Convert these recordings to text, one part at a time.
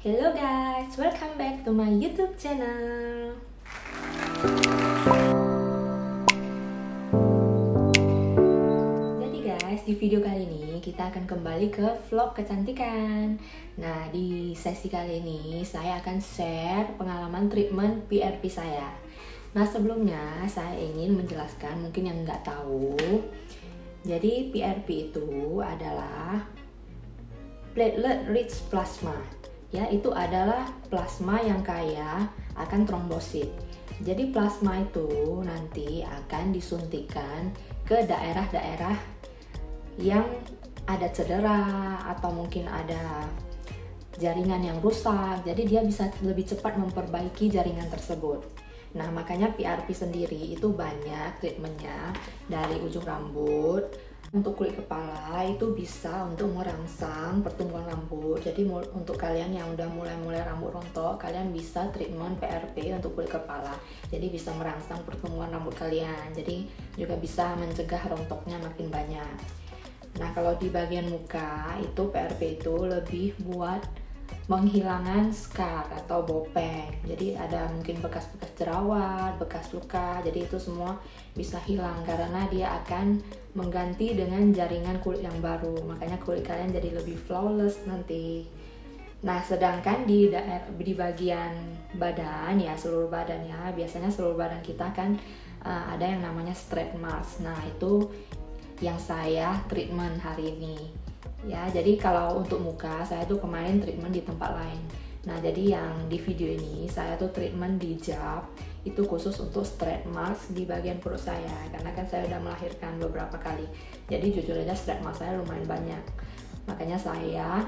Hello guys, welcome back to my YouTube channel. Jadi guys, di video kali ini kita akan kembali ke vlog kecantikan. Nah, di sesi kali ini saya akan share pengalaman treatment PRP saya. Nah, sebelumnya saya ingin menjelaskan mungkin yang nggak tahu. Jadi PRP itu adalah platelet rich plasma. Ya, itu adalah plasma yang kaya akan trombosit. Jadi plasma itu nanti akan disuntikan ke daerah-daerah yang ada cedera atau mungkin ada jaringan yang rusak. Jadi dia bisa lebih cepat memperbaiki jaringan tersebut. Nah, makanya PRP sendiri itu banyak treatmentnya, dari ujung rambut. Untuk kulit kepala itu bisa untuk merangsang pertumbuhan rambut. Jadi untuk kalian yang udah mulai rambut rontok, kalian bisa treatment PRP untuk kulit kepala. Jadi bisa merangsang pertumbuhan rambut kalian. Jadi juga bisa mencegah rontoknya makin banyak. Nah, kalau di bagian muka itu PRP itu lebih buat menghilangkan scar atau bopeng. Jadi ada mungkin bekas-bekas jerawat, bekas luka. Jadi itu semua bisa hilang karena dia akan mengganti dengan jaringan kulit yang baru. Makanya kulit kalian jadi lebih flawless nanti. Nah, sedangkan di bagian badan ya, seluruh badan ya, biasanya seluruh badan kita kan ada yang namanya stretch marks. Nah, itu yang saya treatment hari ini. Ya, jadi kalau untuk muka saya tuh kemarin treatment di tempat lain. Nah, jadi yang di video ini saya tuh treatment di jab, itu khusus untuk stretch marks di bagian perut saya, karena kan saya udah melahirkan beberapa kali. Jadi jujur aja stretch marks saya lumayan banyak. Makanya saya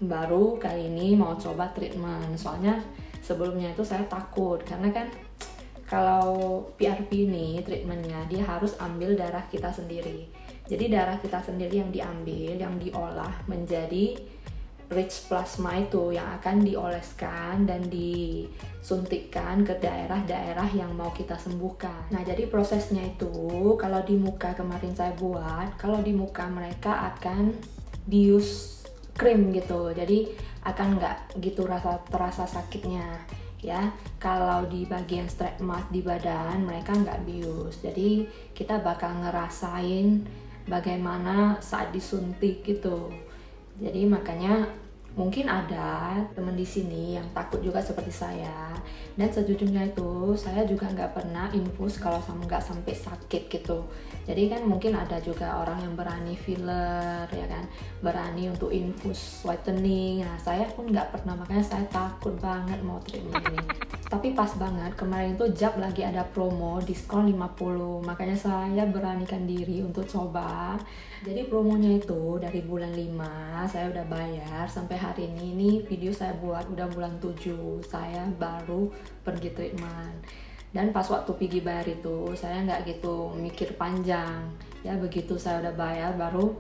baru kali ini mau coba treatment. Soalnya sebelumnya itu saya takut, karena kan kalau PRP ini treatmentnya dia harus ambil darah kita sendiri. Jadi darah kita sendiri yang diambil, yang diolah menjadi rich plasma itu yang akan dioleskan dan disuntikkan ke daerah-daerah yang mau kita sembuhkan. Nah, jadi prosesnya itu kalau di muka kemarin saya buat, kalau di muka mereka akan diuse krim gitu. Jadi akan nggak gitu terasa sakitnya. Ya, kalau di bagian stretch mark di badan mereka nggak bius, jadi kita bakal ngerasain bagaimana saat disuntik gitu. Jadi makanya mungkin ada teman di sini yang takut juga seperti saya, dan sejujurnya itu saya juga nggak pernah infus kalau nggak sampai sakit gitu. Jadi kan mungkin ada juga orang yang berani filler ya kan, berani untuk infus whitening. Nah, saya pun nggak pernah, makanya saya takut banget mau treatment ini. Tapi pas banget kemarin itu jab lagi ada promo diskon 50, makanya saya beranikan diri untuk coba. Jadi promonya itu dari bulan 5 saya udah bayar sampai hari ini video saya buat udah bulan 7 saya baru pergi treatment. Dan pas waktu pergi bayar itu saya nggak gitu mikir panjang ya, begitu saya udah bayar baru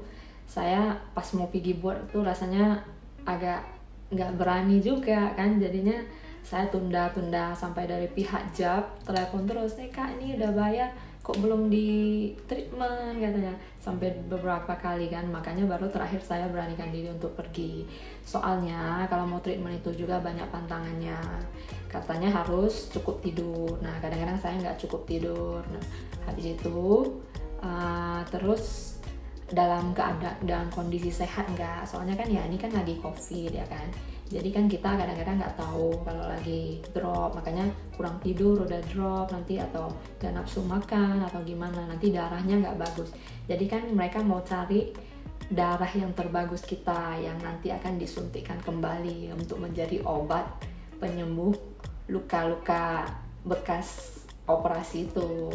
saya pas mau pergi buat tuh rasanya agak nggak berani juga kan, jadinya saya tunda sampai dari pihak jab telepon terus, kak ini udah bayar kok belum di treatment katanya, sampai beberapa kali kan. Makanya baru terakhir saya beranikan diri untuk pergi. Soalnya kalau mau treatment itu juga banyak pantangannya, katanya harus cukup tidur. Nah, kadang-kadang saya nggak cukup tidur. Nah, habis itu terus dalam kondisi sehat enggak, soalnya kan ya ini kan lagi covid ya kan, jadi kan kita kadang-kadang nggak tahu kalau lagi drop, makanya kurang tidur udah drop nanti, atau gak nafsu makan atau gimana, nanti darahnya nggak bagus. Jadi kan mereka mau cari darah yang terbagus kita yang nanti akan disuntikkan kembali untuk menjadi obat penyembuh luka-luka bekas operasi itu,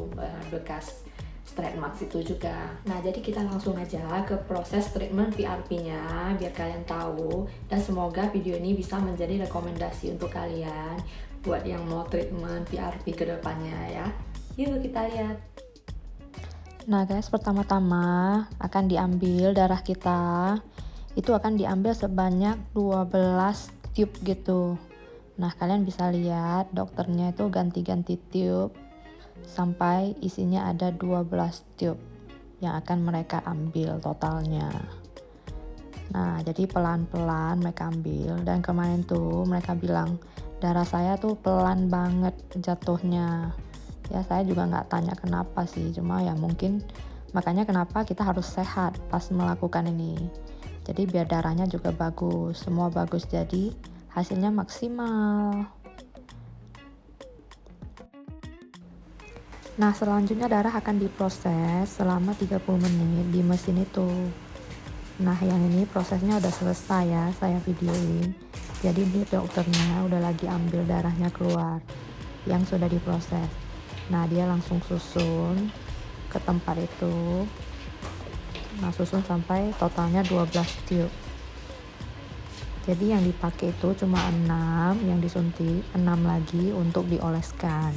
bekas stretch marks itu juga. Nah, jadi kita langsung aja ke proses treatment PRP-nya biar kalian tahu, dan semoga video ini bisa menjadi rekomendasi untuk kalian buat yang mau treatment PRP ke depannya ya. Yuk kita lihat. Nah guys, pertama-tama akan diambil darah kita. Itu akan diambil sebanyak 12 tube gitu. Nah, kalian bisa lihat dokternya itu ganti-ganti tube sampai isinya ada 12 tube yang akan mereka ambil totalnya. Nah, jadi pelan-pelan mereka ambil, dan kemarin tuh mereka bilang darah saya tuh pelan banget jatuhnya. Ya, saya juga nggak tanya kenapa sih, cuma ya mungkin makanya kenapa kita harus sehat pas melakukan ini. Jadi biar darahnya juga bagus, semua bagus, jadi hasilnya maksimal. Nah, selanjutnya darah akan diproses selama 30 menit di mesin itu. Nah, yang ini prosesnya udah selesai ya, saya videoin. Jadi ini dokternya udah lagi ambil darahnya keluar yang sudah diproses. Nah, dia langsung susun ke tempat itu. Nah, susun sampai totalnya 12 tube. Jadi yang dipakai itu cuma 6 yang disuntik, 6 lagi untuk dioleskan.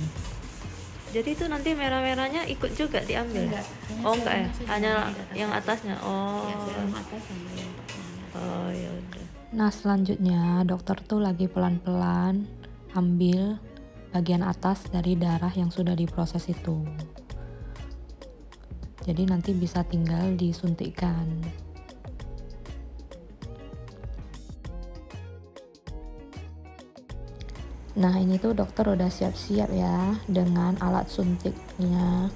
Jadi itu nanti merah-merahnya ikut juga diambil? Enggak, Oh enggak ya, hanya yang atas. atasnya. Oh. Ya, serum atas sama yang pertama. Oh ya udah. Nah, selanjutnya dokter tuh lagi pelan-pelan ambil bagian atas dari darah yang sudah diproses itu. Jadi nanti bisa tinggal disuntikkan. Nah, ini tuh dokter udah siap-siap ya dengan alat suntiknya.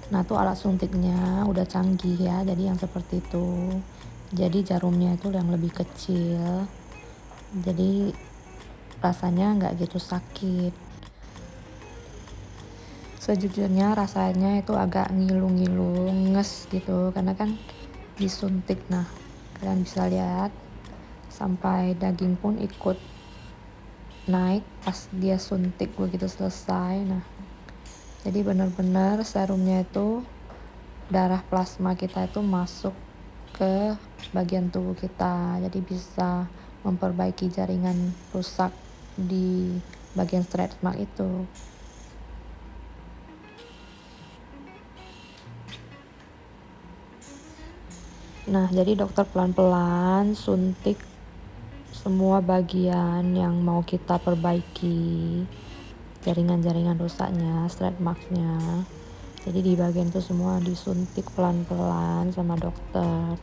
Nah, tuh alat suntiknya udah canggih ya, jadi yang seperti itu. Jadi jarumnya itu yang lebih kecil. Jadi rasanya nggak gitu sakit. Sejujurnya rasanya itu agak ngilu-ngilu, nges gitu, karena kan disuntik. Nah, kalian bisa lihat sampai daging pun ikut naik pas dia suntik begitu selesai. Nah, jadi benar-benar serumnya itu, darah plasma kita itu masuk ke bagian tubuh kita, jadi bisa memperbaiki jaringan rusak di bagian stretch mark itu. Nah, jadi dokter pelan-pelan suntik semua bagian yang mau kita perbaiki, jaringan-jaringan rusaknya, stretch marks-nya. Jadi di bagian itu semua disuntik pelan-pelan sama dokter.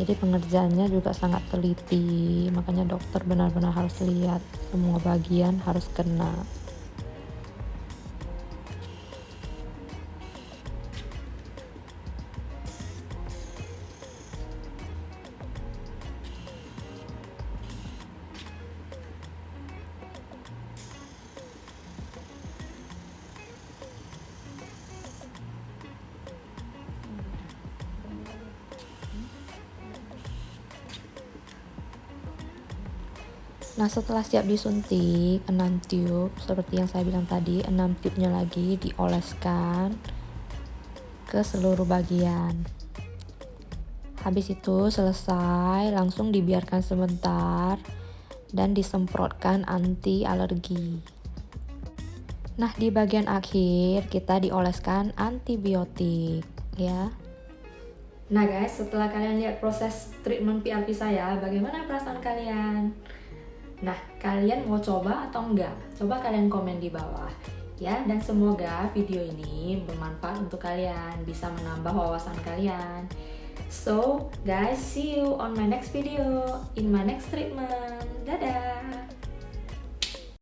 Jadi pengerjaannya juga sangat teliti, makanya dokter benar-benar harus lihat semua bagian harus kena. Nah, setelah siap disuntik 6 tube, seperti yang saya bilang tadi, 6 tube-nya lagi dioleskan ke seluruh bagian. Habis itu selesai, langsung dibiarkan sebentar dan disemprotkan anti alergi. Nah, di bagian akhir kita dioleskan antibiotik ya. Nah guys, setelah kalian lihat proses treatment PRP saya, bagaimana perasaan kalian? Nah, kalian mau coba atau enggak? Coba kalian komen di bawah ya, dan semoga video ini bermanfaat untuk kalian, bisa menambah wawasan kalian. So guys, see you on my next video, in my next treatment. Dadah!